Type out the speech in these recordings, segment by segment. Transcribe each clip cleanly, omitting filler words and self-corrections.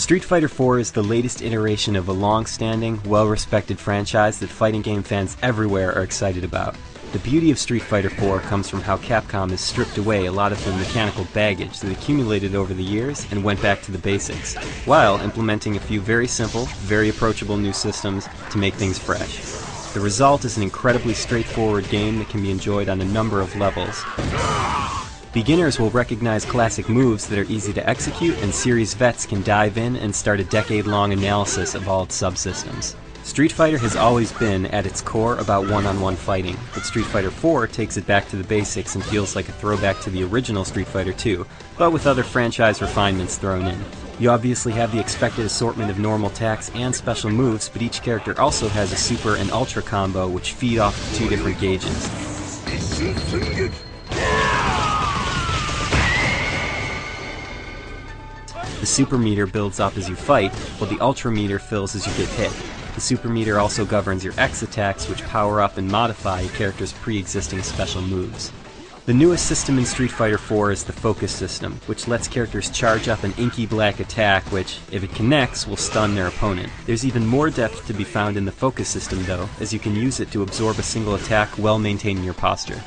Street Fighter IV is the latest iteration of a long-standing, well-respected franchise that fighting game fans everywhere are excited about. The beauty of Street Fighter IV comes from how Capcom has stripped away a lot of the mechanical baggage that accumulated over the years and went back to the basics, while implementing a few very simple, very approachable new systems to make things fresh. The result is an incredibly straightforward game that can be enjoyed on a number of levels. Beginners will recognize classic moves that are easy to execute, and series vets can dive in and start a decade-long analysis of all its subsystems. Street Fighter has always been, at its core, about one-on-one fighting, but Street Fighter IV takes it back to the basics and feels like a throwback to the original Street Fighter II, but with other franchise refinements thrown in. You obviously have the expected assortment of normal attacks and special moves, but each character also has a Super and Ultra combo which feed off of two different gauges. The Super meter builds up as you fight, while the Ultra meter fills as you get hit. The Super meter also governs your X attacks, which power up and modify a character's pre-existing special moves. The newest system in Street Fighter IV is the Focus system, which lets characters charge up an inky black attack which, if it connects, will stun their opponent. There's even more depth to be found in the Focus system though, as you can use it to absorb a single attack while maintaining your posture.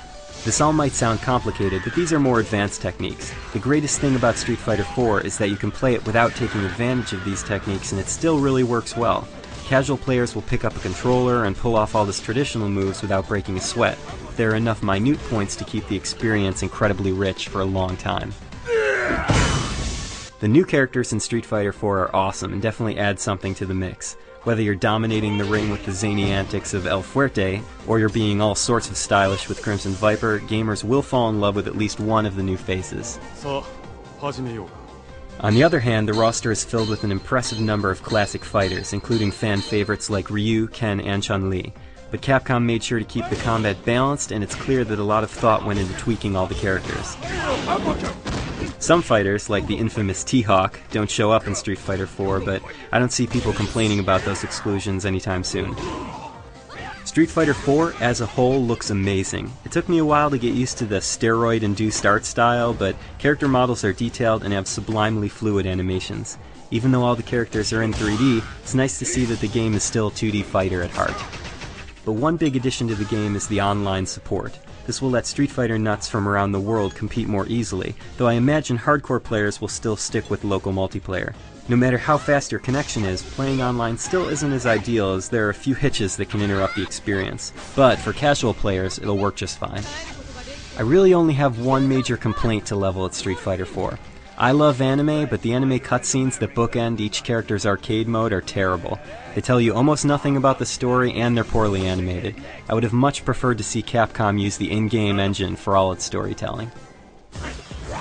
This all might sound complicated, but these are more advanced techniques. The greatest thing about Street Fighter IV is that you can play it without taking advantage of these techniques and it still really works well. Casual players will pick up a controller and pull off all these traditional moves without breaking a sweat. There are enough minute points to keep the experience incredibly rich for a long time. The new characters in Street Fighter IV are awesome and definitely add something to the mix. Whether you're dominating the ring with the zany antics of El Fuerte, or you're being all sorts of stylish with Crimson Viper, gamers will fall in love with at least one of the new faces. On the other hand, the roster is filled with an impressive number of classic fighters, including fan favorites like Reveiw, Ken, and Chun-Li. But Capcom made sure to keep the combat balanced, and it's clear that a lot of thought went into tweaking all the characters. Some fighters, like the infamous T-Hawk, don't show up in Street Fighter IV, but I don't see people complaining about those exclusions anytime soon. Street Fighter IV as a whole looks amazing. It took me a while to get used to the steroid-induced art style, but character models are detailed and have sublimely fluid animations. Even though all the characters are in 3D, it's nice to see that the game is still a 2D fighter at heart. But one big addition to the game is the online support. This will let Street Fighter nuts from around the world compete more easily, though I imagine hardcore players will still stick with local multiplayer. No matter how fast your connection is, playing online still isn't as ideal as there are a few hitches that can interrupt the experience. But for casual players, it'll work just fine. I really only have one major complaint to level at Street Fighter IV. I love anime, but the anime cutscenes that bookend each character's arcade mode are terrible. They tell you almost nothing about the story and they're poorly animated. I would have much preferred to see Capcom use the in-game engine for all its storytelling.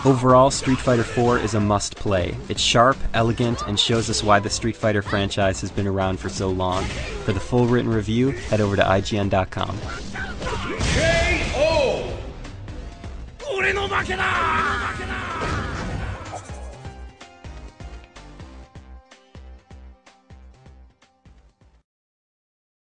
Overall, Street Fighter IV is a must-play. It's sharp, elegant, and shows us why the Street Fighter franchise has been around for so long. For the full written review, head over to IGN.com. KO!